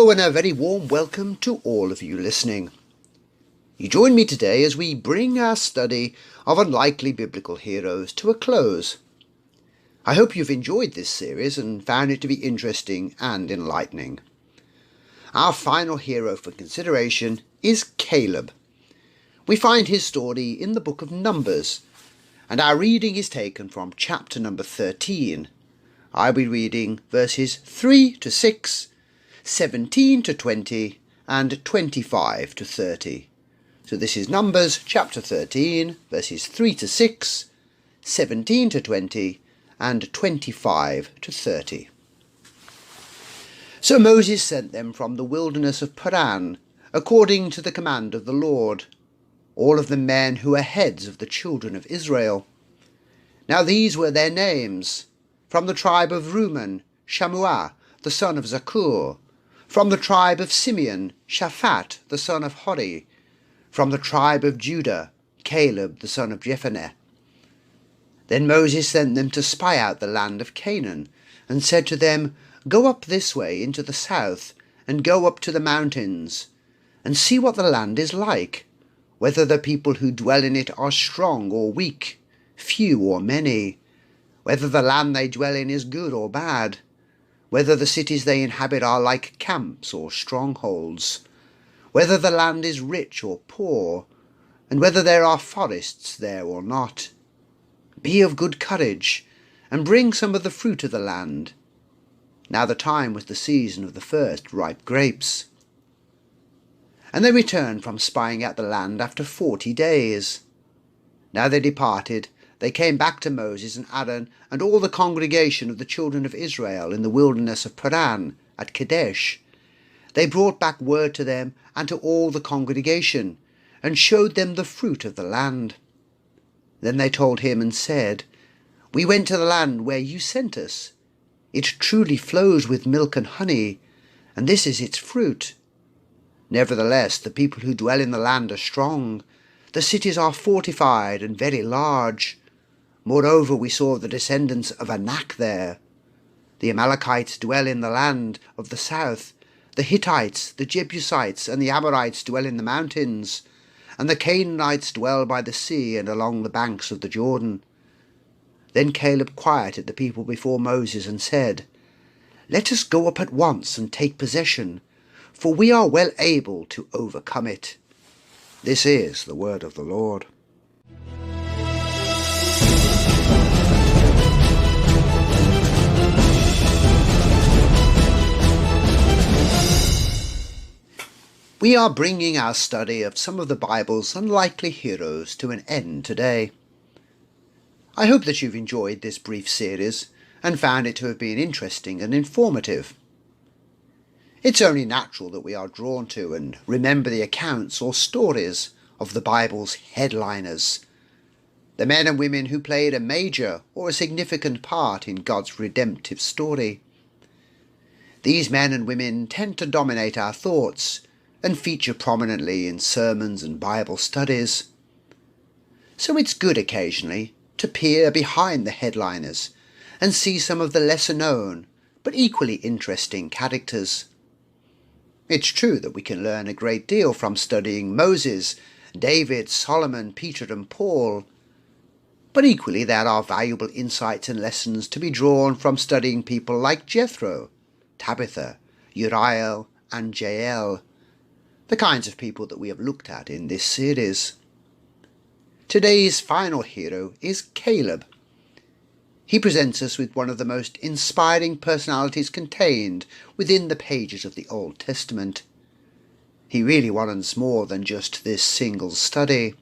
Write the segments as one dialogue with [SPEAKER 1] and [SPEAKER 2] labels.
[SPEAKER 1] Hello and a very warm welcome to all of you listening. You join me today as we bring our study of unlikely biblical heroes to a close. I hope you've enjoyed this series and found it to be interesting and enlightening. Our final hero for consideration is Caleb. We find his story in the book of Numbers, and our reading is taken from chapter number 13. I'll be reading verses 3 to 6, 17 to 20 and 25 to 30. So this is Numbers chapter 13, verses 3 to 6, 17 to 20 and 25 to 30. So Moses sent them from the wilderness of Paran, according to the command of the Lord, all of the men who were heads of the children of Israel. Now these were their names: from the tribe of Reuben, Shammua the son of Zakur; from the tribe of Simeon, Shaphat the son of Hori; from the tribe of Judah, Caleb the son of Jephunneh. Then Moses sent them to spy out the land of Canaan, and said to them, Go up this way into the south, and go up to the mountains, and see what the land is like, whether the people who dwell in it are strong or weak, few or many, whether the land they dwell in is good or bad, whether the cities they inhabit are like camps or strongholds, whether the land is rich or poor, and whether there are forests there or not. Be of good courage, and bring some of the fruit of the land. Now the time was the season of the first ripe grapes. And they returned from spying out the land after 40 days. Now they departed, they came back to Moses and Aaron and all the congregation of the children of Israel in the wilderness of Paran at Kadesh. They brought back word to them and to all the congregation, and showed them the fruit of the land. Then they told him and said, We went to the land where you sent us. It truly flows with milk and honey, and this is its fruit. Nevertheless, the people who dwell in the land are strong. The cities are fortified and very large. Moreover, we saw the descendants of Anak there. The Amalekites dwell in the land of the south. The Hittites, the Jebusites, and the Amorites dwell in the mountains, and the Canaanites dwell by the sea and along the banks of the Jordan. Then Caleb quieted the people before Moses and said, Let us go up at once and take possession, for we are well able to overcome it. This is the word of the Lord. We are bringing our study of some of the Bible's unlikely heroes to an end today. I hope that you've enjoyed this brief series and found it to have been interesting and informative. It's only natural that we are drawn to and remember the accounts or stories of the Bible's headliners, the men and women who played a major or a significant part in God's redemptive story. These men and women tend to dominate our thoughts and feature prominently in sermons and Bible studies. So it's good occasionally to peer behind the headliners and see some of the lesser known but equally interesting characters. It's true that we can learn a great deal from studying Moses, David, Solomon, Peter and Paul, but equally there are valuable insights and lessons to be drawn from studying people like Jethro, Tabitha, Uriel and Jael, the kinds of people that we have looked at in this series. Today's final hero is Caleb. He presents us with one of the most inspiring personalities contained within the pages of the Old Testament. He really warrants more than just this single study.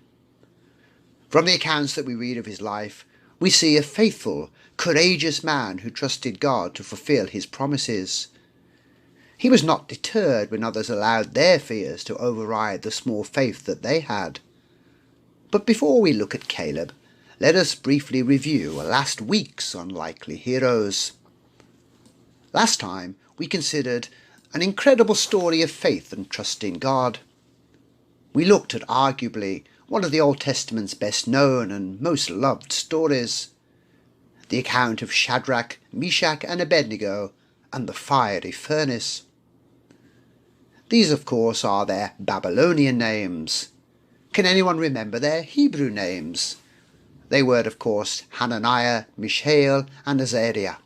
[SPEAKER 1] From the accounts that we read of his life, we see a faithful, courageous man who trusted God to fulfill his promises. He was not deterred when others allowed their fears to override the small faith that they had. But before we look at Caleb, let us briefly review last week's unlikely heroes. Last time we considered an incredible story of faith and trust in God. We looked at arguably one of the Old Testament's best known and most loved stories, the account of Shadrach, Meshach and Abednego and the fiery furnace. These, of course, are their Babylonian names. Can anyone remember their Hebrew names? They were, of course, Hananiah, Mishael, and Azariah.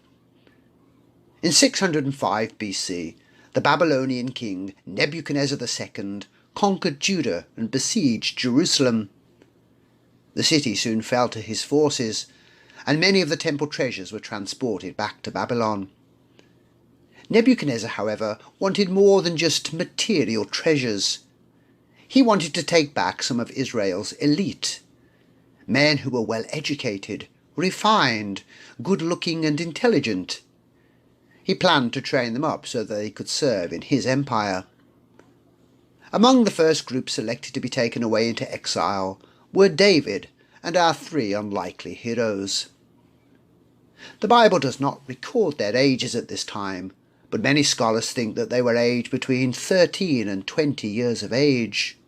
[SPEAKER 1] In 605 BC, the Babylonian king Nebuchadnezzar II conquered Judah and besieged Jerusalem. The city soon fell to his forces, and many of the temple treasures were transported back to Babylon. Nebuchadnezzar, however, wanted more than just material treasures. He wanted to take back some of Israel's elite, men who were well educated, refined, good-looking and intelligent. He planned to train them up so that they could serve in his empire. Among the first group selected to be taken away into exile were David and our three unlikely heroes. The Bible does not record their ages at this time, but many scholars think that they were aged between 13 and 20 years of age.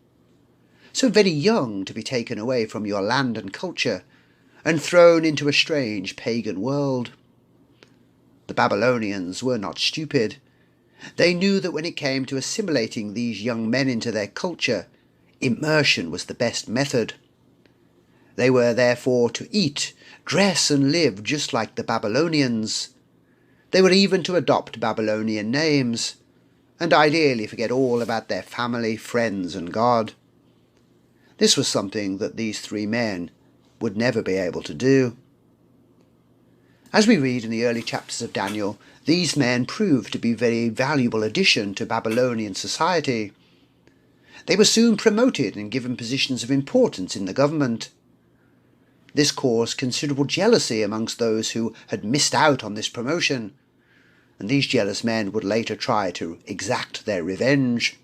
[SPEAKER 1] So very young to be taken away from your land and culture and thrown into a strange pagan world. The Babylonians were not stupid. They knew that when it came to assimilating these young men into their culture, immersion was the best method. They were therefore to eat, dress and live just like the Babylonians. They were even to adopt Babylonian names, and ideally forget all about their family, friends and God. This was something that these three men would never be able to do. As we read in the early chapters of Daniel, these men proved to be a very valuable addition to Babylonian society. They were soon promoted and given positions of importance in the government. This caused considerable jealousy amongst those who had missed out on this promotion, and these jealous men would later try to exact their revenge.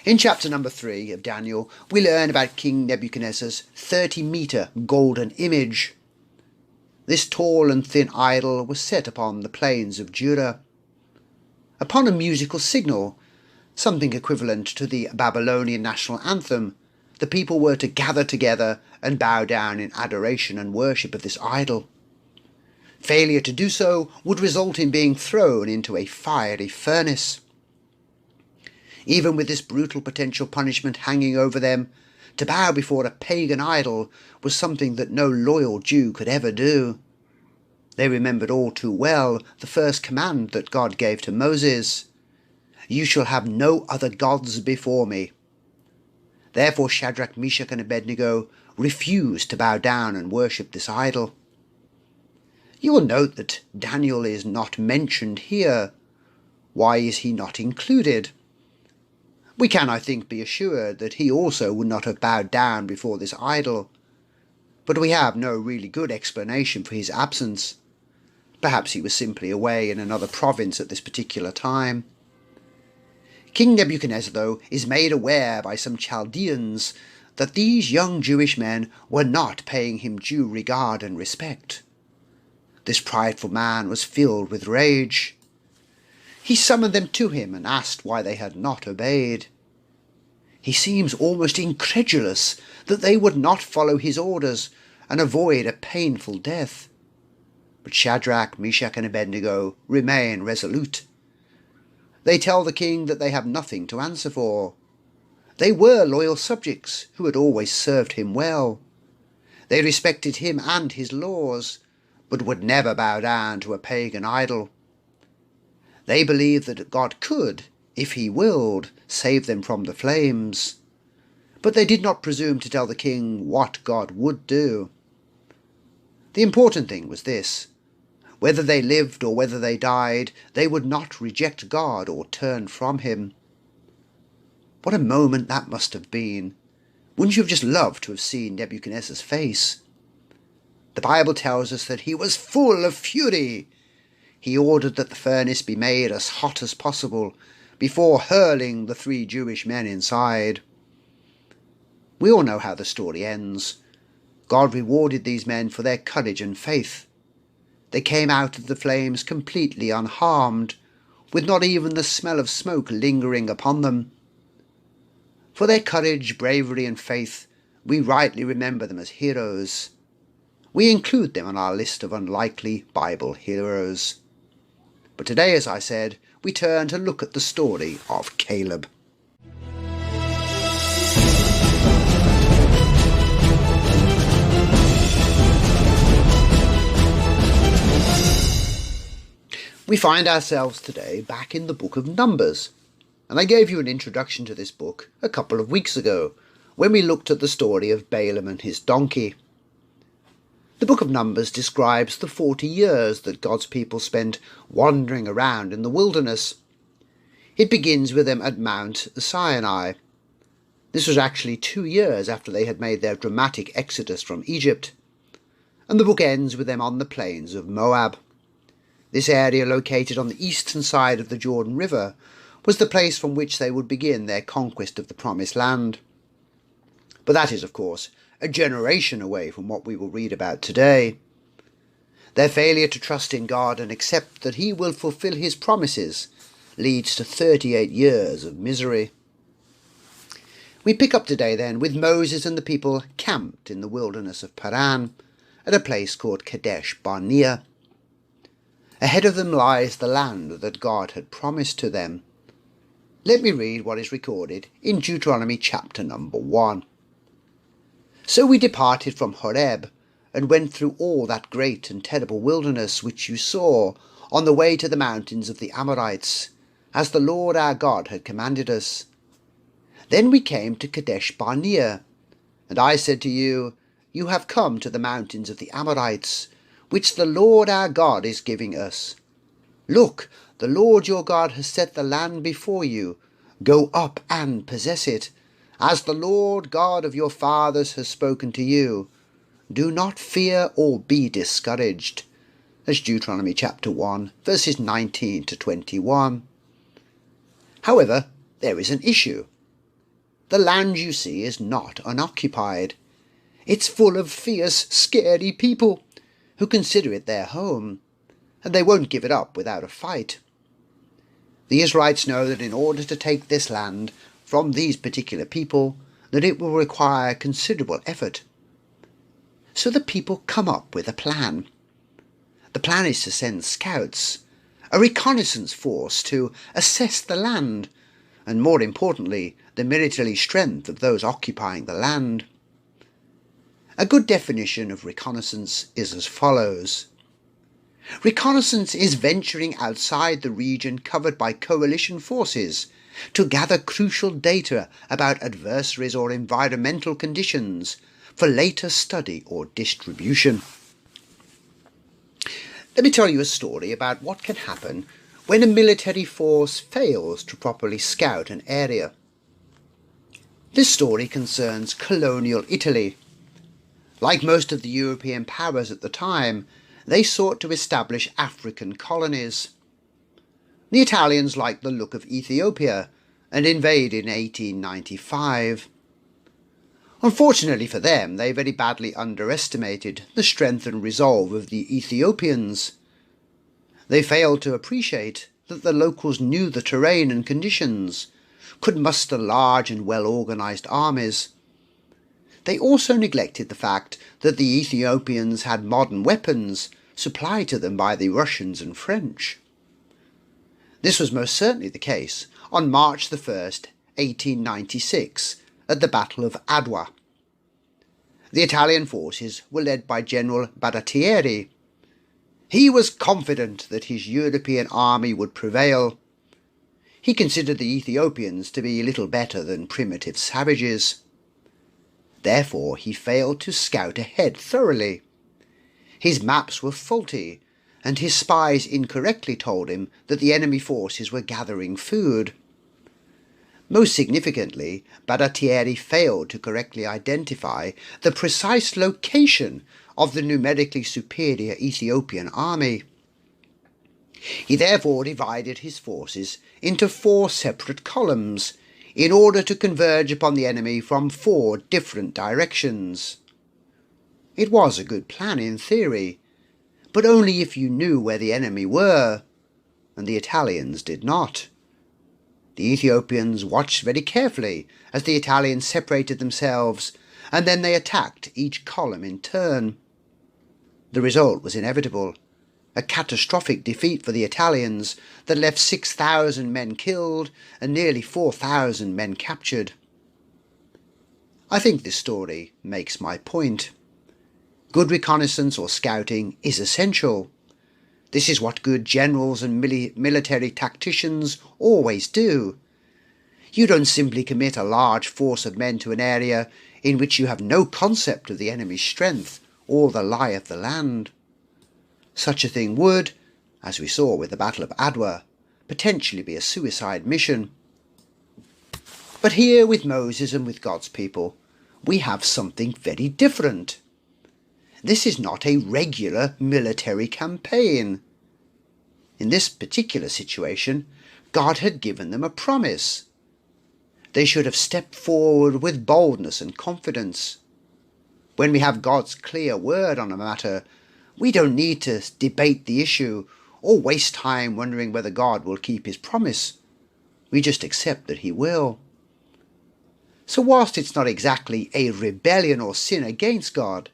[SPEAKER 1] In chapter number 3 of Daniel, we learn about King Nebuchadnezzar's 30-metre golden image. This tall and thin idol was set upon the plains of Judah. Upon a musical signal, something equivalent to the Babylonian national anthem, the people were to gather together and bow down in adoration and worship of this idol. Failure to do so would result in being thrown into a fiery furnace. Even with this brutal potential punishment hanging over them, to bow before a pagan idol was something that no loyal Jew could ever do. They remembered all too well the first command that God gave to Moses: "You shall have no other gods before me." Therefore Shadrach, Meshach and Abednego refused to bow down and worship this idol. You will note that Daniel is not mentioned here. Why is he not included? We can, I think, be assured that he also would not have bowed down before this idol, but we have no really good explanation for his absence. Perhaps he was simply away in another province at this particular time. King Nebuchadnezzar, though, is made aware by some Chaldeans that these young Jewish men were not paying him due regard and respect. This prideful man was filled with rage. He summoned them to him and asked why they had not obeyed. He seems almost incredulous that they would not follow his orders and avoid a painful death. But Shadrach, Meshach and Abednego remain resolute. They tell the king that they have nothing to answer for. They were loyal subjects who had always served him well. They respected him and his laws, but would never bow down to a pagan idol. They believed that God could, if he willed, save them from the flames, but they did not presume to tell the king what God would do. The important thing was this: whether they lived or whether they died, they would not reject God or turn from him. What a moment that must have been! Wouldn't you have just loved to have seen Nebuchadnezzar's face? The Bible tells us that he was full of fury. He ordered that the furnace be made as hot as possible before hurling the 3 Jewish men inside. We all know how the story ends. God rewarded these men for their courage and faith. They came out of the flames completely unharmed, with not even the smell of smoke lingering upon them. For their courage, bravery and faith, we rightly remember them as heroes. We include them on our list of unlikely Bible heroes. But today, as I said, we turn to look at the story of Caleb. We find ourselves today back in the book of Numbers, and I gave you an introduction to this book a couple of weeks ago when we looked at the story of Balaam and his donkey. The book of Numbers describes the 40 years that God's people spent wandering around in the wilderness. It begins with them at Mount Sinai. This was actually 2 years after they had made their dramatic exodus from Egypt, and the book ends with them on the plains of Moab. This area, located on the eastern side of the Jordan River, was the place from which they would begin their conquest of the Promised Land. But that is, of course, a generation away from what we will read about today. Their failure to trust in God and accept that He will fulfill His promises leads to 38 years of misery. We pick up today then with Moses and the people camped in the wilderness of Paran at a place called Kadesh Barnea. Ahead of them lies the land that God had promised to them. Let me read what is recorded in Deuteronomy chapter number 1. So we departed from Horeb, and went through all that great and terrible wilderness which you saw, on the way to the mountains of the Amorites, as the Lord our God had commanded us. Then we came to Kadesh Barnea, and I said to you, You have come to the mountains of the Amorites, which the Lord our God is giving us. Look, the Lord your God has set the land before you. Go up and possess it, as the Lord God of your fathers has spoken to you. Do not fear or be discouraged. That's Deuteronomy chapter 1, verses 19 to 21. However, there is an issue. The land you see is not unoccupied. It's full of fierce, scary people who consider it their home, and they won't give it up without a fight. The Israelites know that in order to take this land from these particular people, that it will require considerable effort. So the people come up with a plan. The plan is to send scouts, a reconnaissance force to assess the land, and more importantly, the military strength of those occupying the land. A good definition of reconnaissance is as follows. Reconnaissance is venturing outside the region covered by coalition forces to gather crucial data about adversaries or environmental conditions for later study or distribution. Let me tell you a story about what can happen when a military force fails to properly scout an area. This story concerns colonial Italy. Like most of the European powers at the time, they sought to establish African colonies. The Italians liked the look of Ethiopia and invaded in 1895. Unfortunately for them, they very badly underestimated the strength and resolve of the Ethiopians. They failed to appreciate that the locals knew the terrain and conditions, could muster large and well-organized armies. They also neglected the fact that the Ethiopians had modern weapons supplied to them by the Russians and French. This was most certainly the case on March the 1st, 1896, at the Battle of Adwa. The Italian forces were led by General Baratieri. He was confident that his European army would prevail. He considered the Ethiopians to be little better than primitive savages. Therefore, he failed to scout ahead thoroughly. His maps were faulty, and his spies incorrectly told him that the enemy forces were gathering food. Most significantly, Baratieri failed to correctly identify the precise location of the numerically superior Ethiopian army. He therefore divided his forces into 4 separate columns, in order to converge upon the enemy from 4 different directions. It was a good plan in theory, but only if you knew where the enemy were, and the Italians did not. The Ethiopians watched very carefully as the Italians separated themselves, and then they attacked each column in turn. The result was inevitable. a catastrophic defeat for the Italians that left 6,000 men killed and nearly 4,000 men captured. I think this story makes my point. Good reconnaissance or scouting is essential. This is what good generals and military tacticians always do. You don't simply commit a large force of men to an area in which you have no concept of the enemy's strength or the lie of the land. Such a thing would, as we saw with the Battle of Adwa, potentially be a suicide mission. But here with Moses and with God's people, we have something very different. This is not a regular military campaign. In this particular situation, God had given them a promise. They should have stepped forward with boldness and confidence. When we have God's clear word on a matter, we don't need to debate the issue or waste time wondering whether God will keep his promise. We just accept that he will. So whilst it's not exactly a rebellion or sin against God,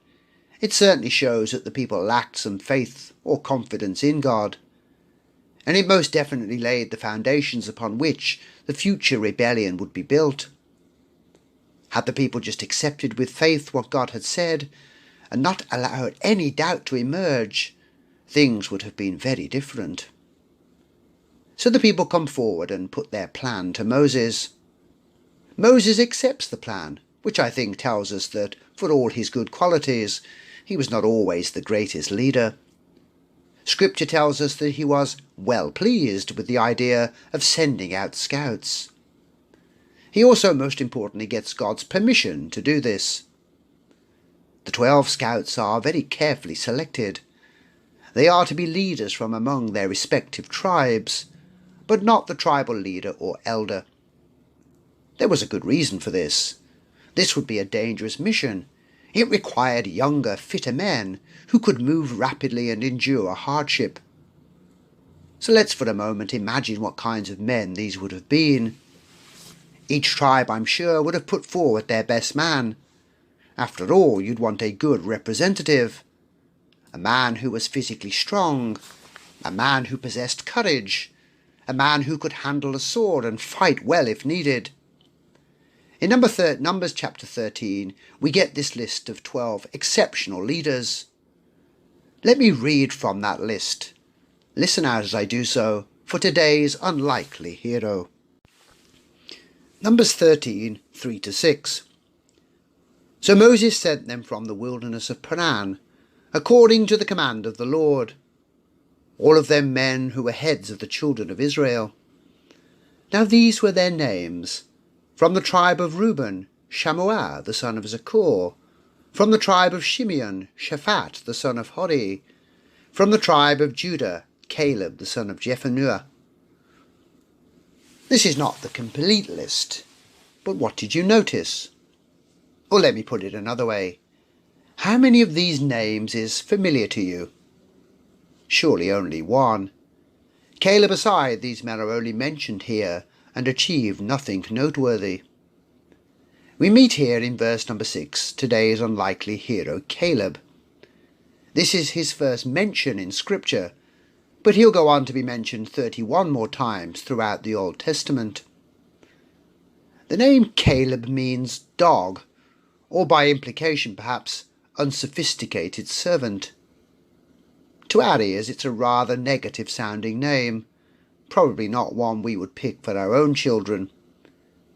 [SPEAKER 1] it certainly shows that the people lacked some faith or confidence in God. And it most definitely laid the foundations upon which the future rebellion would be built. Had the people just accepted with faith what God had said, and not allowed any doubt to emerge, things would have been very different. So the people come forward and put their plan to Moses. Moses accepts the plan, which I think tells us that, for all his good qualities, he was not always the greatest leader. Scripture tells us that he was well pleased with the idea of sending out scouts. He also, most importantly, gets God's permission to do this. The 12 scouts are very carefully selected. They are to be leaders from among their respective tribes, but not the tribal leader or elder. There was a good reason for this. This would be a dangerous mission. It required younger, fitter men who could move rapidly and endure hardship. So let's for a moment imagine what kinds of men these would have been. Each tribe, I'm sure, would have put forward their best man. After all, you'd want a good representative. A man who was physically strong, a man who possessed courage, a man who could handle a sword and fight well if needed. In Numbers chapter 13, we get this list of 12 exceptional leaders. Let me read from that list. Listen out as I do so for today's unlikely hero. Numbers 13, 3-6. So Moses sent them from the wilderness of Paran, according to the command of the Lord, all of them men who were heads of the children of Israel. Now these were their names. From the tribe of Reuben, Shammua the son of Zaccur. From the tribe of Shimeon, Shaphat the son of Hori. From the tribe of Judah, Caleb the son of Jephunneh. This is not the complete list, but what did you notice? Or let me put it another way. How many of these names is familiar to you? Surely only one. Caleb aside, these men are only mentioned here and achieve nothing noteworthy. We meet here in verse number 6 today's unlikely hero Caleb. This is his first mention in Scripture, but he'll go on to be mentioned 31 more times throughout the Old Testament. The name Caleb means dog, or by implication perhaps unsophisticated servant. To our ears it's a rather negative sounding name, probably not one we would pick for our own children.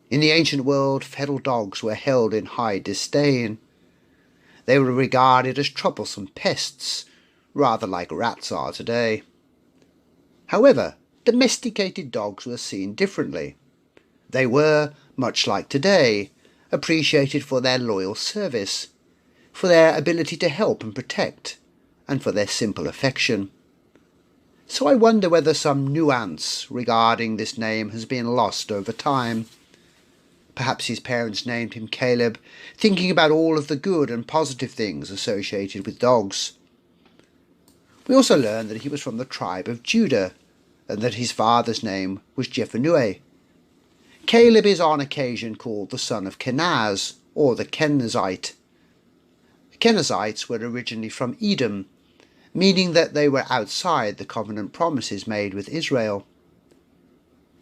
[SPEAKER 1] In the ancient world, feral dogs were held in high disdain. They were regarded as troublesome pests, rather like rats are today. However, domesticated dogs were seen differently. They were, much like today, appreciated for their loyal service, for their ability to help and protect, and for their simple affection. So I wonder whether some nuance regarding this name has been lost over time. Perhaps his parents named him Caleb, thinking about all of the good and positive things associated with dogs. We also learn that he was from the tribe of Judah, and that his father's name was Jephunneh. Caleb is on occasion called the son of Kenaz, or the Kenizzite. The Kenizzites were originally from Edom. meaning that they were outside the covenant promises made with Israel.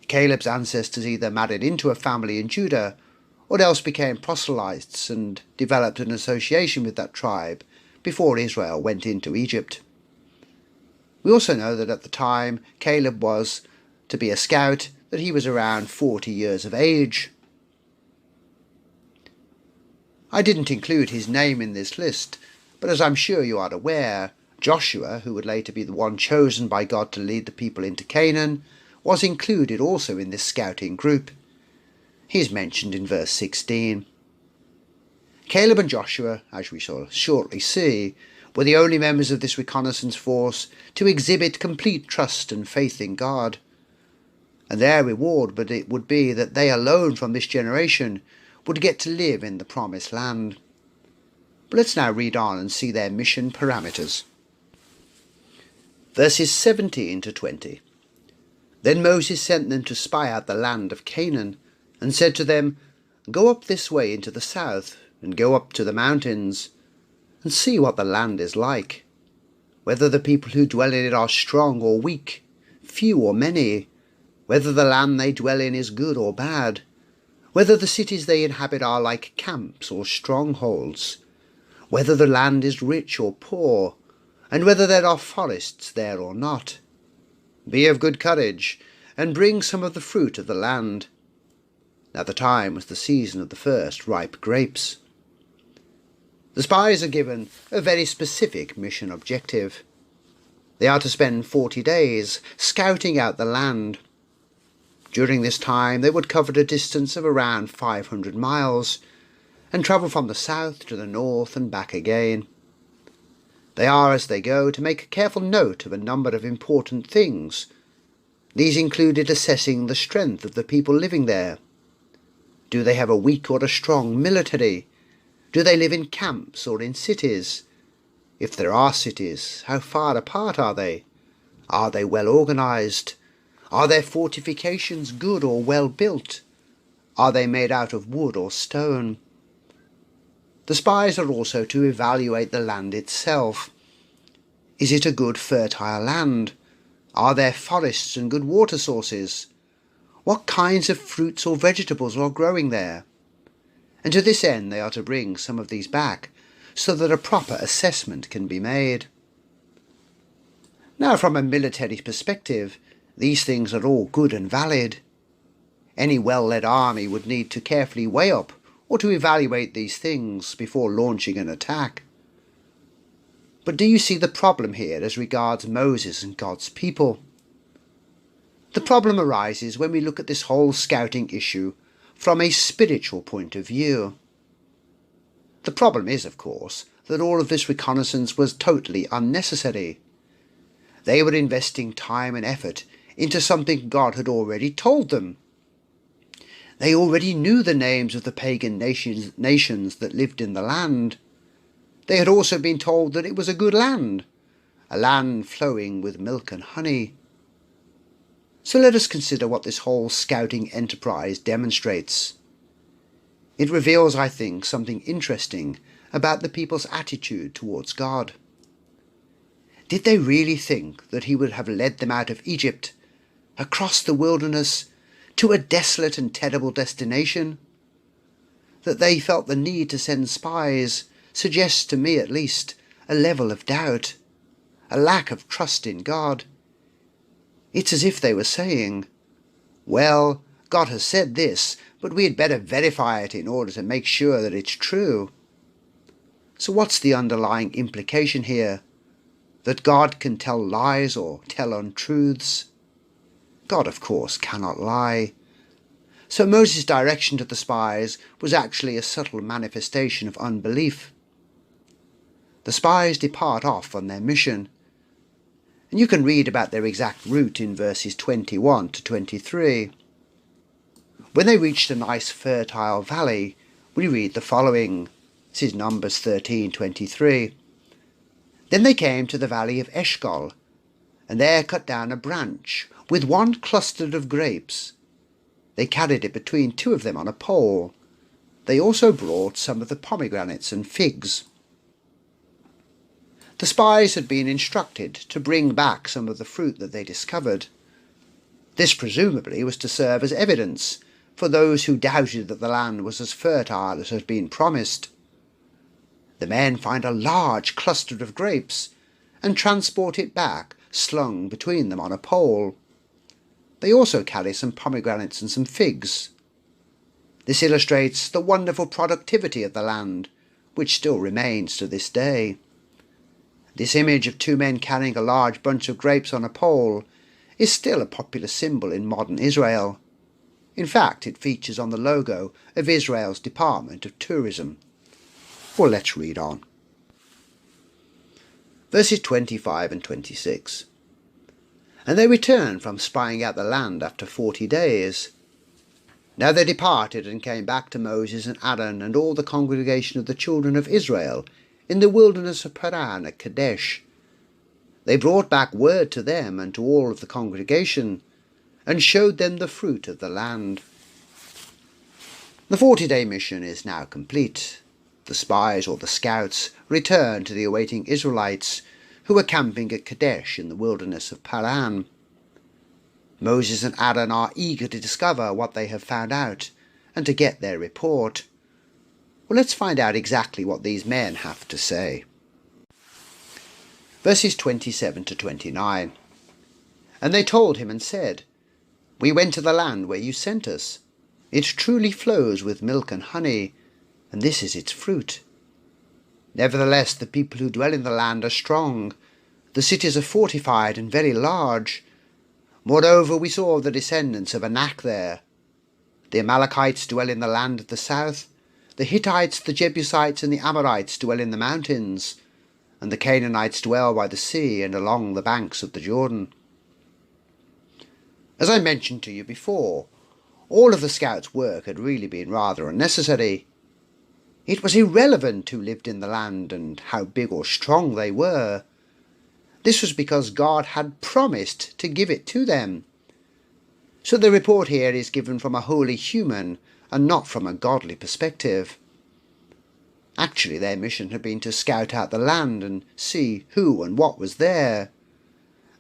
[SPEAKER 1] Caleb's ancestors either married into a family in Judah or else became proselytes and developed an association with that tribe before Israel went into Egypt. We also know that at the time Caleb was to be a scout, that he was around 40 years of age. I didn't include his name in this list, but as I'm sure you are aware, Joshua, who would later be the one chosen by God to lead the people into Canaan, was included also in this scouting group. He is mentioned in verse 16. Caleb and Joshua, as we shall shortly see, were the only members of this reconnaissance force to exhibit complete trust and faith in God. And their reward would be that they alone from this generation would get to live in the promised land. But let's now read on and see their mission parameters. Verses 17 to 20. Then Moses sent them to spy out the land of Canaan, and said to them, Go up this way into the south, and go up to the mountains, and see what the land is like, whether the people who dwell in it are strong or weak, few or many, whether the land they dwell in is good or bad, whether the cities they inhabit are like camps or strongholds, whether the land is rich or poor, and whether there are forests there or not. Be of good courage, and bring some of the fruit of the land. Now the time was the season of the first ripe grapes. The spies are given a very specific mission objective. They are to spend 40 days scouting out the land. During this time they would cover a distance of around 500 miles, and travel from the south to the north and back again. They are, as they go, to make a careful note of a number of important things. These included assessing the strength of the people living there. Do they have a weak or a strong military? Do they live in camps or in cities? If there are cities, how far apart are they? Are they well organized? Are their fortifications good or well built? Are they made out of wood or stone? The spies are also to evaluate the land itself. Is it a good fertile land? Are there forests and good water sources? What kinds of fruits or vegetables are growing there? And to this end they are to bring some of these back, so that a proper assessment can be made. Now, from a military perspective, these things are all good and valid. Any well-led army would need to carefully weigh up or to evaluate these things before launching an attack. But do you see the problem here as regards Moses and God's people? The problem arises when we look at this whole scouting issue from a spiritual point of view. The problem is, of course, that all of this reconnaissance was totally unnecessary. They were investing time and effort into something God had already told them. They already knew the names of the pagan nations that lived in the land. They had also been told that it was a good land, a land flowing with milk and honey. So let us consider what this whole scouting enterprise demonstrates. It reveals, I think, something interesting about the people's attitude towards God. Did they really think that he would have led them out of Egypt, across the wilderness, to a desolate and terrible destination? That they felt the need to send spies suggests to me at least a level of doubt, a lack of trust in God. It's as if they were saying, well, God has said this, but we had better verify it in order to make sure that it's true. So what's the underlying implication here? That God can tell lies or tell untruths? God, of course, cannot lie. So Moses' direction to the spies was actually a subtle manifestation of unbelief. The spies depart off on their mission, and you can read about their exact route in verses 21 to 23. When they reached a nice fertile valley, we read the following. This is Numbers 13:23. Then they came to the valley of Eshcol, and there cut down a branch with one clustered of grapes. They carried it between two of them on a pole. They also brought some of the pomegranates and figs. The spies had been instructed to bring back some of the fruit that they discovered. This presumably was to serve as evidence for those who doubted that the land was as fertile as had been promised. The men find a large cluster of grapes and transport it back, slung between them on a pole. They also carry some pomegranates and some figs. This illustrates the wonderful productivity of the land, which still remains to this day. This image of two men carrying a large bunch of grapes on a pole is still a popular symbol in modern Israel. In fact, it features on the logo of Israel's Department of Tourism. Well, let's read on. Verses 25 and 26. And they returned from spying out the land after 40 days. Now they departed and came back to Moses and Aaron and all the congregation of the children of Israel in the wilderness of Paran at Kadesh. They brought back word to them and to all of the congregation, and showed them the fruit of the land. The 40-day mission is now complete. The spies or the scouts return to the awaiting Israelites who were camping at Kadesh in the wilderness of Paran. Moses and Aaron are eager to discover what they have found out and to get their report. Well, let's find out exactly what these men have to say. Verses 27 to 29. And they told him and said, We went to the land where you sent us. It truly flows with milk and honey, and this is its fruit. Nevertheless, the people who dwell in the land are strong. The cities are fortified and very large. Moreover, we saw the descendants of Anak there. The Amalekites dwell in the land of the south. The Hittites, the Jebusites, and the Amorites dwell in the mountains. And the Canaanites dwell by the sea and along the banks of the Jordan. As I mentioned to you before, all of the scouts' work had really been rather unnecessary. It was irrelevant who lived in the land and how big or strong they were. This was because God had promised to give it to them. So the report here is given from a wholly human and not from a godly perspective. Actually, their mission had been to scout out the land and see who and what was there.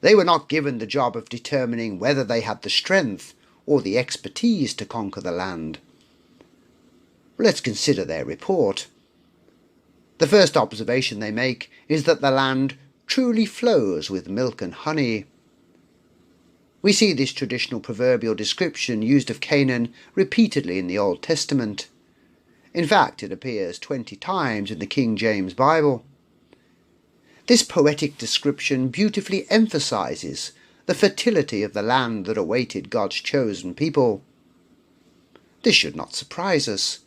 [SPEAKER 1] They were not given the job of determining whether they had the strength or the expertise to conquer the land. Let's consider their report. The first observation they make is that the land truly flows with milk and honey. We see this traditional proverbial description used of Canaan repeatedly in the Old Testament. In fact, it appears 20 times in the King James Bible. This poetic description beautifully emphasizes the fertility of the land that awaited God's chosen people. This should not surprise us.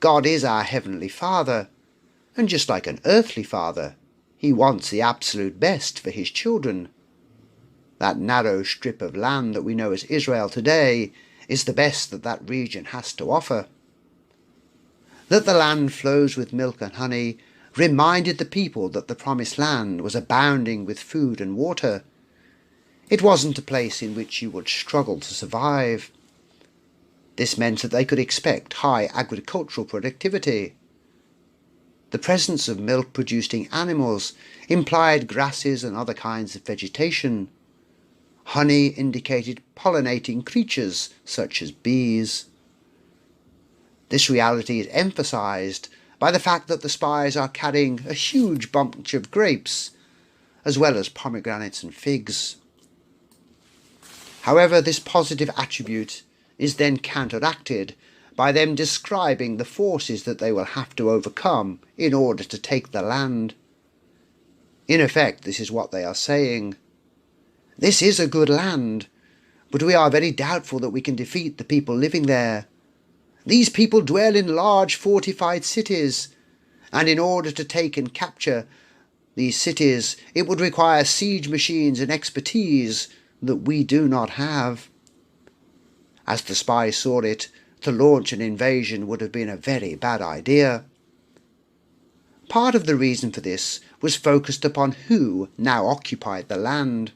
[SPEAKER 1] God is our Heavenly Father, and just like an earthly father, he wants the absolute best for his children. That narrow strip of land that we know as Israel today is the best that that region has to offer. That the land flows with milk and honey reminded the people that the promised land was abounding with food and water. It wasn't a place in which you would struggle to survive. This meant that they could expect high agricultural productivity. The presence of milk-producing animals implied grasses and other kinds of vegetation. Honey indicated pollinating creatures such as bees. This reality is emphasized by the fact that the spies are carrying a huge bunch of grapes, as well as pomegranates and figs. However, this positive attribute is then counteracted by them describing the forces that they will have to overcome in order to take the land. In effect, this is what they are saying. This is a good land, but we are very doubtful that we can defeat the people living there. These people dwell in large fortified cities, and in order to take and capture these cities, it would require siege machines and expertise that we do not have. As the spies saw it, to launch an invasion would have been a very bad idea. Part of the reason for this was focused upon who now occupied the land.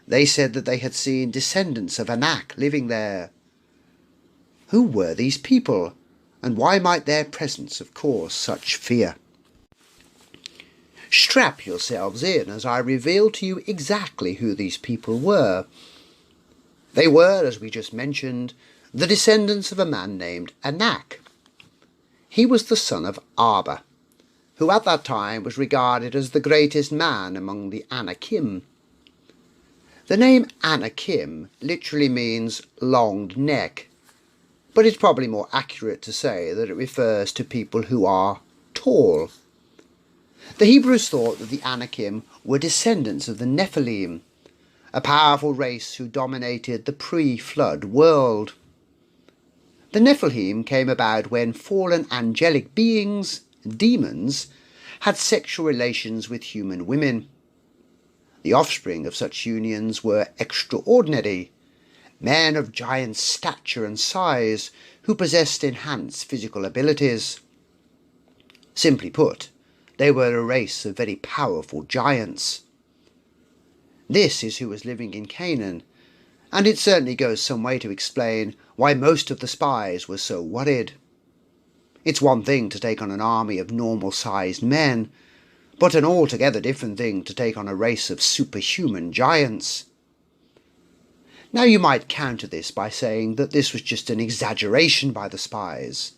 [SPEAKER 1] They said that they had seen descendants of Anak living there. Who were these people, and why might their presence have caused such fear? Strap yourselves in as I reveal to you exactly who these people were. They were, as we just mentioned, the descendants of a man named Anak. He was the son of Abba, who at that time was regarded as the greatest man among the Anakim. The name Anakim literally means long neck, but it's probably more accurate to say that it refers to people who are tall. The Hebrews thought that the Anakim were descendants of the Nephilim, a powerful race who dominated the pre-flood world. The Nephilim came about when fallen angelic beings, demons, had sexual relations with human women. The offspring of such unions were extraordinary, men of giant stature and size who possessed enhanced physical abilities. Simply put, they were a race of very powerful giants. This is who was living in Canaan, and it certainly goes some way to explain why most of the spies were so worried. It's one thing to take on an army of normal-sized men, but an altogether different thing to take on a race of superhuman giants. Now you might counter this by saying that this was just an exaggeration by the spies,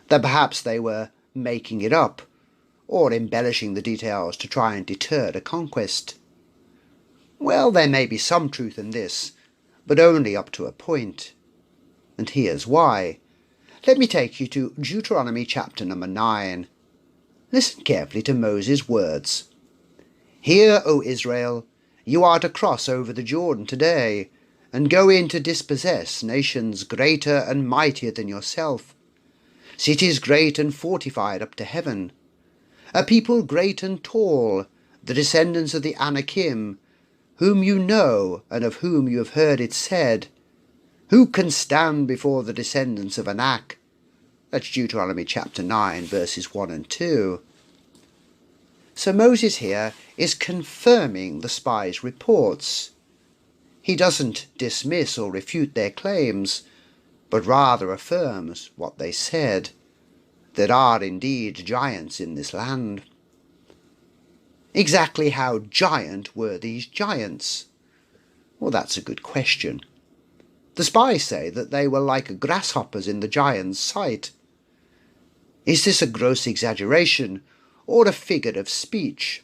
[SPEAKER 1] that perhaps they were making it up, or embellishing the details to try and deter the conquest. Well, there may be some truth in this, but only up to a point. And here's why. Let me take you to Deuteronomy chapter number 9. Listen carefully to Moses' words. Hear, O Israel, you are to cross over the Jordan today, and go in to dispossess nations greater and mightier than yourself, cities great and fortified up to heaven, a people great and tall, the descendants of the Anakim, whom you know and of whom you have heard it said, who can stand before the descendants of Anak? That's Deuteronomy chapter 9, verses 1 and 2. So Moses here is confirming the spies' reports. He doesn't dismiss or refute their claims, but rather affirms what they said. There are indeed giants in this land. Exactly how giant were these giants? Well, that's a good question. The spies say that they were like grasshoppers in the giant's sight. Is this a gross exaggeration or a figure of speech?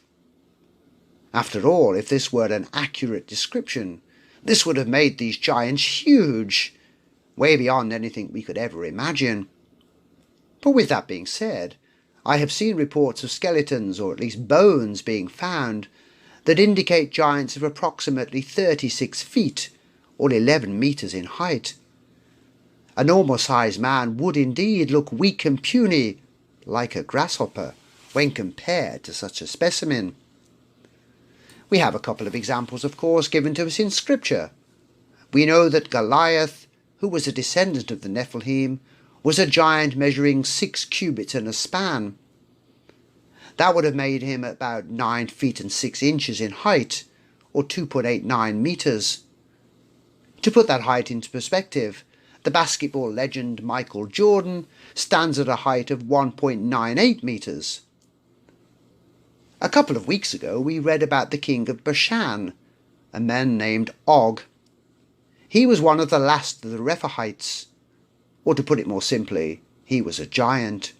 [SPEAKER 1] After all, if this were an accurate description, this would have made these giants huge, way beyond anything we could ever imagine. But with that being said, I have seen reports of skeletons, or at least bones, being found that indicate giants of approximately 36 feet, or 11 meters in height. A normal-sized man would indeed look weak and puny, like a grasshopper, when compared to such a specimen. We have a couple of examples, of course, given to us in Scripture. We know that Goliath, who was a descendant of the Nephilim, was a giant measuring 6 cubits and a span. That would have made him about 9 feet and 6 inches in height, or 2.89 meters. To put that height into perspective, the basketball legend Michael Jordan stands at a height of 1.98 meters. A couple of weeks ago we read about the king of Bashan, a man named Og. He was one of the last of the Rephahites, or to put it more simply, he was a giant.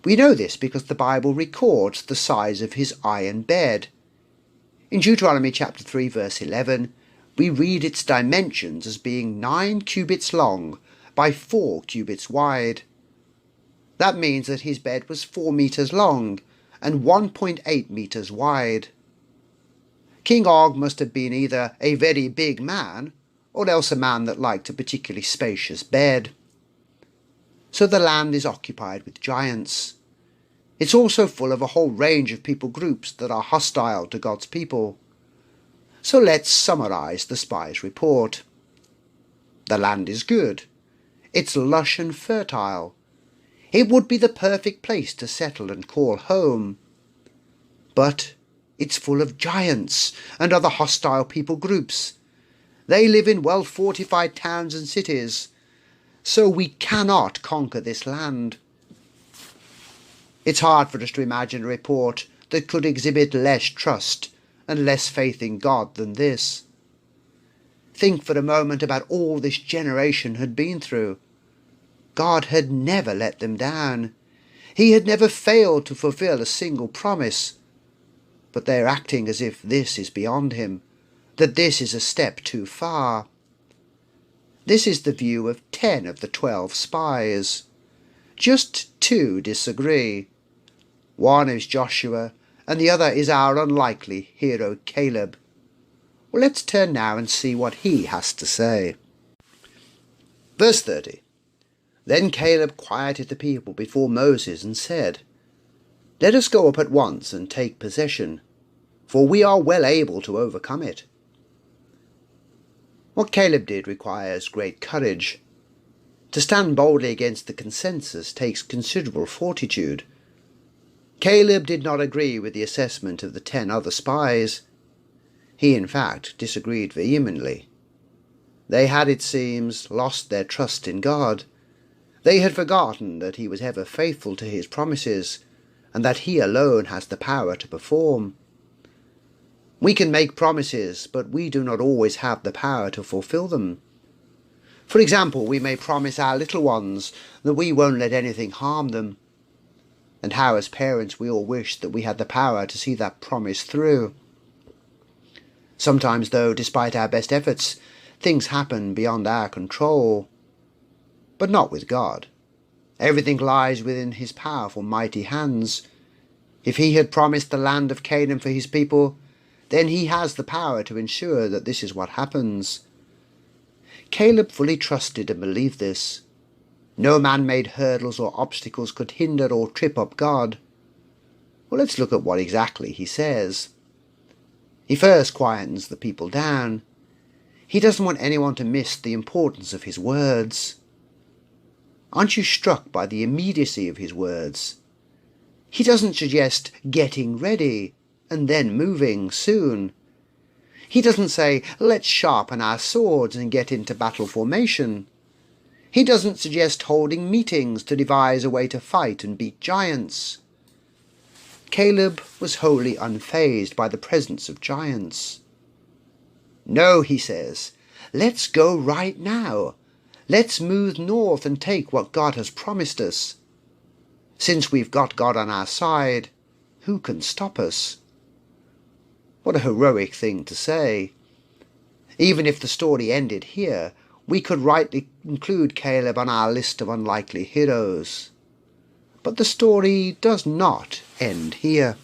[SPEAKER 1] We know this because the Bible records the size of his iron bed. In Deuteronomy chapter 3 verse 11, we read its dimensions as being 9 cubits long by 4 cubits wide. That means that his bed was 4 meters long and 1.8 meters wide. King Og must have been either a very big man, or else a man that liked a particularly spacious bed. So the land is occupied with giants. It's also full of a whole range of people groups that are hostile to God's people. So let's summarize the spies' report. The land is good. It's lush and fertile. It would be the perfect place to settle and call home. But it's full of giants and other hostile people groups. They live in well-fortified towns and cities, so we cannot conquer this land. It's hard for us to imagine a report that could exhibit less trust and less faith in God than this. Think for a moment about all this generation had been through. God had never let them down. He had never failed to fulfill a single promise. But they are acting as if this is beyond him, that this is a step too far. This is the view of 10 of the 12 spies. Just 2 disagree. One is Joshua, and the other is our unlikely hero Caleb. Well, let's turn now and see what he has to say. Verse 30. Then Caleb quieted the people before Moses and said, Let us go up at once and take possession, for we are well able to overcome it. What Caleb did requires great courage. To stand boldly against the consensus takes considerable fortitude. Caleb did not agree with the assessment of the 10 other spies. He, in fact, disagreed vehemently. They had, it seems, lost their trust in God. They had forgotten that he was ever faithful to his promises, and that he alone has the power to perform. We can make promises, but we do not always have the power to fulfill them. For example, we may promise our little ones that we won't let anything harm them. And how, as parents, we all wish that we had the power to see that promise through. Sometimes, though, despite our best efforts, things happen beyond our control. But not with God. Everything lies within his powerful, mighty hands. If he had promised the land of Canaan for his people, then he has the power to ensure that this is what happens. Caleb fully trusted and believed this. No man-made hurdles or obstacles could hinder or trip up God. Well, let's look at what exactly he says. He first quietens the people down. He doesn't want anyone to miss the importance of his words. Aren't you struck by the immediacy of his words? He doesn't suggest getting ready and then moving soon. He doesn't say, let's sharpen our swords and get into battle formation. He doesn't suggest holding meetings to devise a way to fight and beat giants. Caleb was wholly unfazed by the presence of giants. No, he says, let's go right now. Let's move north and take what God has promised us. Since we've got God on our side, who can stop us? What a heroic thing to say. Even if the story ended here, we could rightly include Caleb on our list of unlikely heroes. But the story does not end here.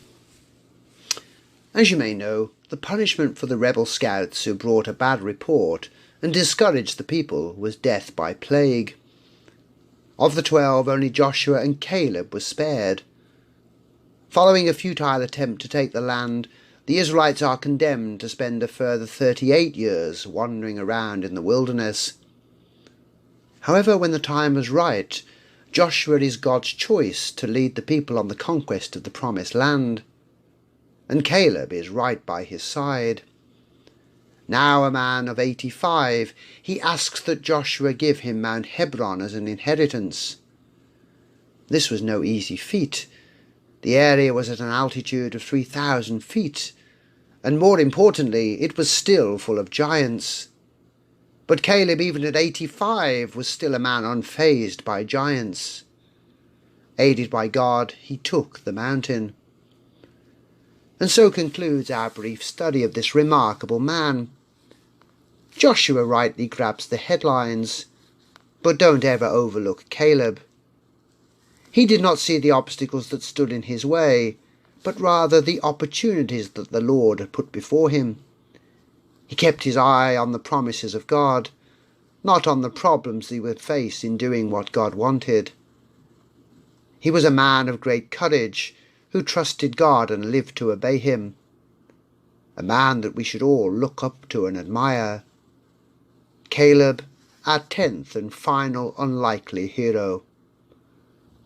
[SPEAKER 1] As you may know, the punishment for the rebel scouts who brought a bad report and discouraged the people was death by plague. Of the 12, only Joshua and Caleb were spared. Following a futile attempt to take the land, the Israelites are condemned to spend a further 38 years wandering around in the wilderness. However, when the time was right, Joshua is God's choice to lead the people on the conquest of the promised land, and Caleb is right by his side. Now a man of 85, he asks that Joshua give him Mount Hebron as an inheritance. This was no easy feat. The area was at an altitude of 3,000 feet, and more importantly, it was still full of giants. But Caleb, even at 85, was still a man unfazed by giants. Aided by God, he took the mountain. And so concludes our brief study of this remarkable man. Joshua rightly grabs the headlines, but don't ever overlook Caleb. He did not see the obstacles that stood in his way, but rather the opportunities that the Lord had put before him. He kept his eye on the promises of God, not on the problems he would face in doing what God wanted. He was a man of great courage, who trusted God and lived to obey him. A man that we should all look up to and admire. Caleb, our 10th and final unlikely hero.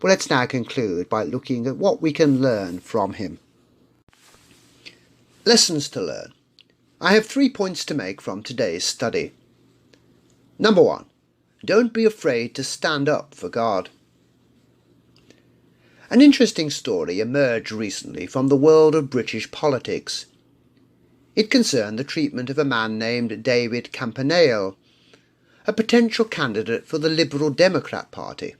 [SPEAKER 1] But let's now conclude by looking at what we can learn from him. Lessons to learn. I have 3 points to make from today's study. Number 1. Don't be afraid to stand up for God. An interesting story emerged recently from the world of British politics. It concerned the treatment of a man named David Campanale, a potential candidate for the Liberal Democrat Party.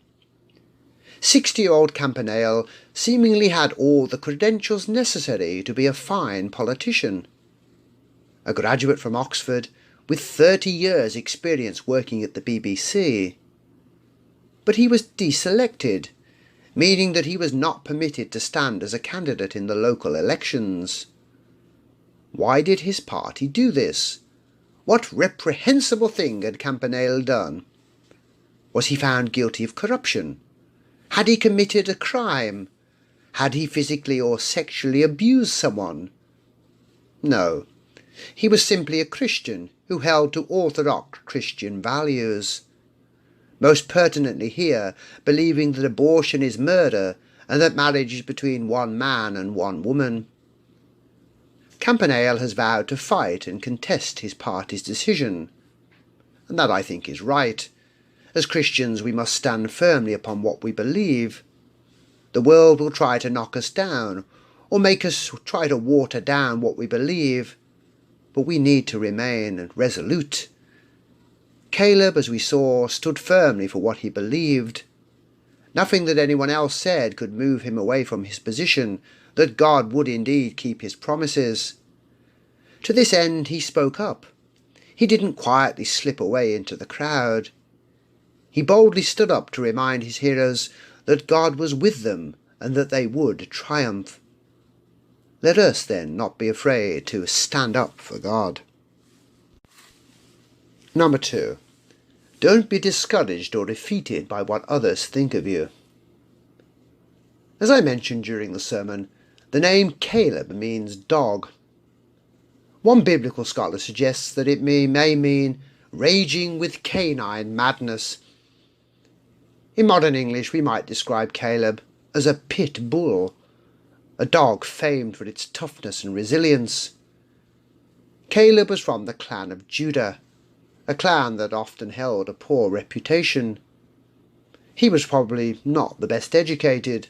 [SPEAKER 1] 60-year-old Campanale seemingly had all the credentials necessary to be a fine politician. A graduate from Oxford with 30 years' experience working at the BBC. But he was deselected, meaning that he was not permitted to stand as a candidate in the local elections. Why did his party do this? What reprehensible thing had Campanale done? Was he found guilty of corruption? Had he committed a crime? Had he physically or sexually abused someone? No. He was simply a Christian who held to orthodox Christian values. Most pertinently here, believing that abortion is murder and that marriage is between one man and one woman. Campanale has vowed to fight and contest his party's decision, and that I think is right. As Christians we must stand firmly upon what we believe. The world will try to knock us down, or make us try to water down what we believe, but we need to remain resolute. Caleb, as we saw, stood firmly for what he believed. Nothing that anyone else said could move him away from his position, that God would indeed keep his promises. To this end he spoke up. He didn't quietly slip away into the crowd. He boldly stood up to remind his hearers that God was with them and that they would triumph. Let us, then, not be afraid to stand up for God. Number 2. Don't be discouraged or defeated by what others think of you. As I mentioned during the sermon, the name Caleb means dog. One biblical scholar suggests that it may mean raging with canine madness. In modern English we might describe Caleb as a pit bull, a dog famed for its toughness and resilience. Caleb was from the clan of Judah, a clan that often held a poor reputation. He was probably not the best educated,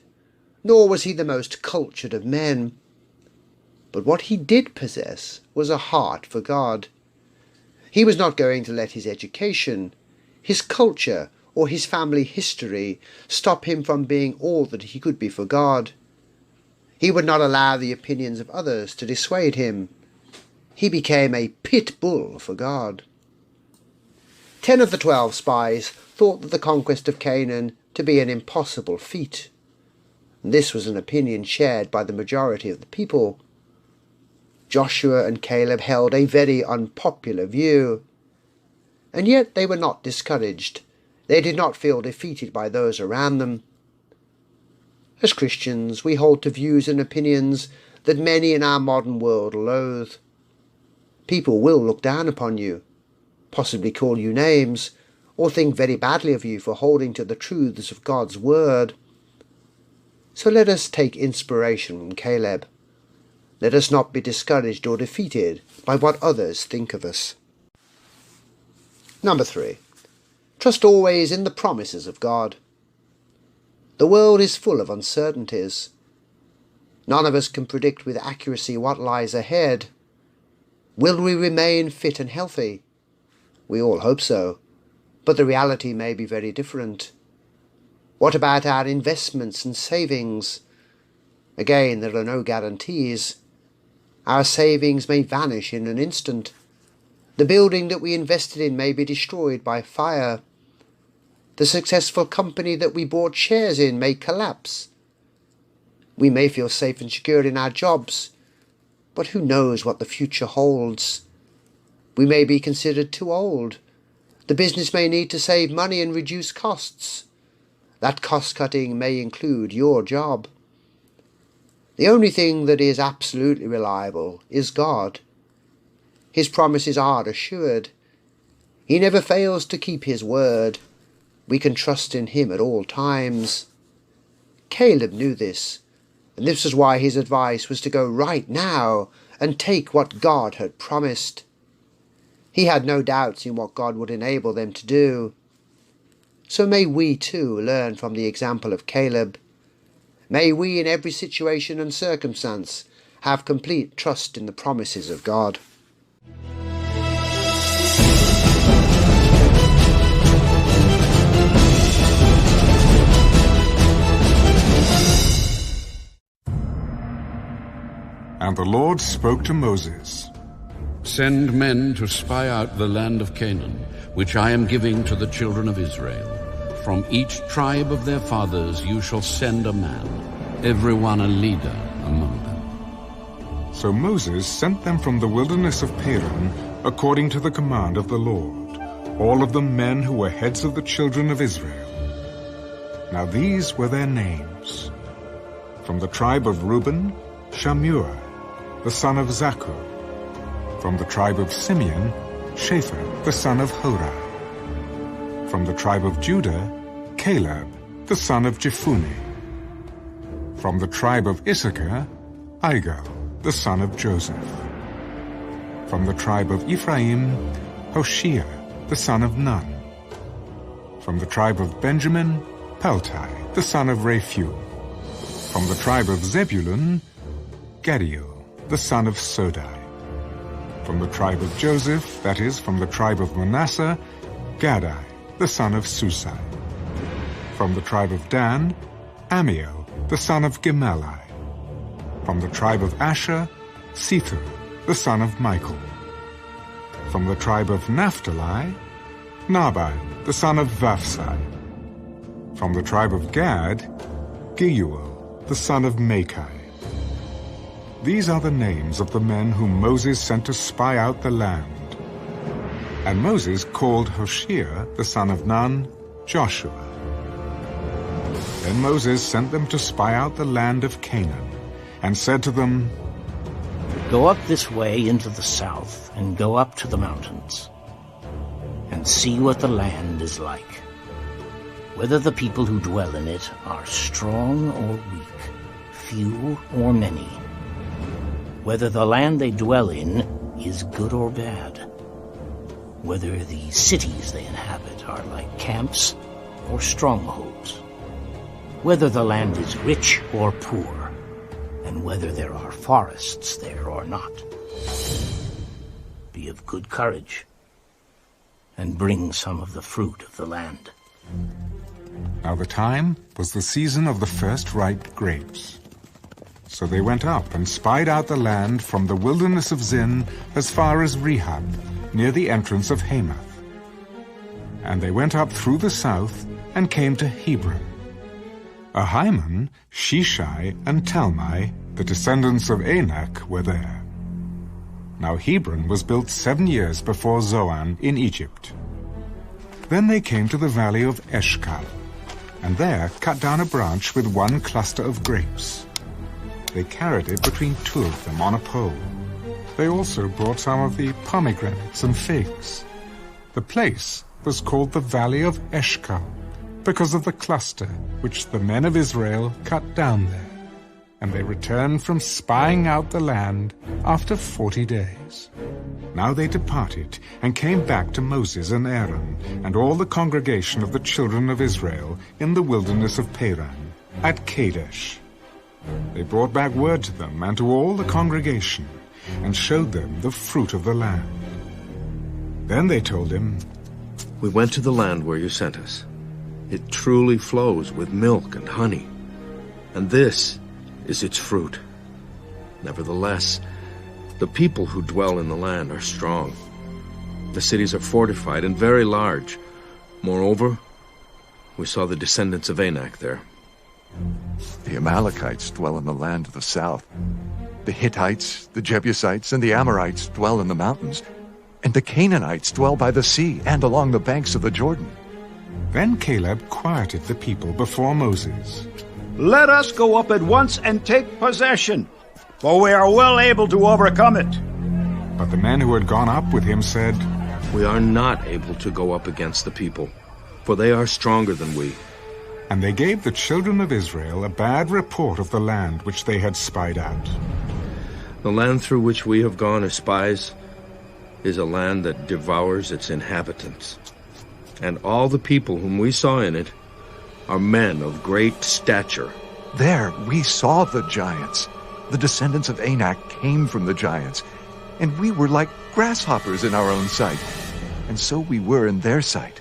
[SPEAKER 1] nor was he the most cultured of men. But what he did possess was a heart for God. He was not going to let his education, his culture, or his family history stop him from being all that he could be for God. He would not allow the opinions of others to dissuade him. He became a pit bull for God. 10 of the 12 spies thought that the conquest of Canaan to be an impossible feat. This was an opinion shared by the majority of the people. Joshua and Caleb held a very unpopular view. And yet they were not discouraged. They did not feel defeated by those around them. As Christians, we hold to views and opinions that many in our modern world loathe. People will look down upon you, possibly call you names, or think very badly of you for holding to the truths of God's word. So let us take inspiration from Caleb. Let us not be discouraged or defeated by what others think of us. Number 3. Trust always in the promises of God. The world is full of uncertainties. None of us can predict with accuracy what lies ahead. Will we remain fit and healthy? We all hope so, but the reality may be very different. What about our investments and savings? Again, there are no guarantees. Our savings may vanish in an instant. The building that we invested in may be destroyed by fire. The successful company that we bought shares in may collapse. We may feel safe and secure in our jobs, but who knows what the future holds? We may be considered too old. The business may need to save money and reduce costs. That cost-cutting may include your job. The only thing that is absolutely reliable is God. His promises are assured. He never fails to keep his word. We can trust in him at all times. Caleb knew this, and this was why his advice was to go right now and take what God had promised. He had no doubts in what God would enable them to do. So may we too learn from the example of Caleb. May we in every situation and circumstance have complete trust in the promises of God.
[SPEAKER 2] And the Lord spoke to Moses.
[SPEAKER 3] Send men to spy out the land of Canaan, which I am giving to the children of Israel. From each tribe of their fathers you shall send a man, every one a leader among them.
[SPEAKER 2] So Moses sent them from the wilderness of Paran, according to the command of the Lord, all of them men who were heads of the children of Israel. Now these were their names. From the tribe of Reuben, Shammua, the son of Zakur. From the tribe of Simeon, Shaphat, the son of Hori. From the tribe of Judah, Caleb, the son of Jephunneh. From the tribe of Issachar, Igal, the son of Joseph. From the tribe of Ephraim, Hoshea, the son of Nun. From the tribe of Benjamin, Peltai, the son of Raphu. From the tribe of Zebulun, Gadiel, the son of Sodai. From the tribe of Joseph, that is, from the tribe of Manasseh, Gadai, the son of Susai. From the tribe of Dan, Amiel, the son of Gemalli. From the tribe of Asher, Sethur, the son of Michael. From the tribe of Naphtali, Nabai, the son of Vapsai. From the tribe of Gad, Geuel, the son of Machai. These are the names of the men whom Moses sent to spy out the land. And Moses called Hoshea, the son of Nun, Joshua. Then Moses sent them to spy out the land of Canaan, and said to them,
[SPEAKER 4] Go up this way into the south, and go up to the mountains, and see what the land is like, whether the people who dwell in it are strong or weak, few or many, whether the land they dwell in is good or bad, whether the cities they inhabit are like camps or strongholds, whether the land is rich or poor, and whether there are forests there or not. Be of good courage, and bring some of the fruit of the land.
[SPEAKER 2] Now the time was the season of the first ripe grapes. So they went up and spied out the land from the wilderness of Zin as far as Rehob, near the entrance of Hamath. And they went up through the south and came to Hebron. Ahiman, Shishai, and Talmai, the descendants of Anak, were there. Now Hebron was built 7 years before Zoan in Egypt. Then they came to the valley of Eshcol, and there cut down a branch with one cluster of grapes. They carried it between two of them on a pole. They also brought some of the pomegranates and figs. The place was called the Valley of Eshcol, because of the cluster which the men of Israel cut down there. And they returned from spying out the land after 40 days. Now they departed and came back to Moses and Aaron and all the congregation of the children of Israel in the wilderness of Paran, at Kadesh. They brought back word to them and to all the congregation, and showed them the fruit of the land. Then they told him,
[SPEAKER 5] We went to the land where you sent us. It truly flows with milk and honey, and this is its fruit. Nevertheless, the people who dwell in the land are strong. The cities are fortified and very large. Moreover, we saw the descendants of Anak there.
[SPEAKER 6] The Amalekites dwell in the land of the south. The Hittites, the Jebusites, and the Amorites dwell in the mountains. And the Canaanites dwell by the sea and along the banks of the Jordan.
[SPEAKER 2] Then Caleb quieted the people before Moses.
[SPEAKER 7] Let us go up at once and take possession, for we are well able to overcome it.
[SPEAKER 2] But the men who had gone up with him said,
[SPEAKER 5] We are not able to go up against the people, for they are stronger than we.
[SPEAKER 2] And they gave the children of Israel a bad report of the land which they had spied out.
[SPEAKER 5] The land through which we have gone as spies is a land that devours its inhabitants. And all the people whom we saw in it are men of great stature
[SPEAKER 6] There we saw the giants. The descendants of Anak came from the giants, and we were like grasshoppers in our own sight, and so we were in their sight.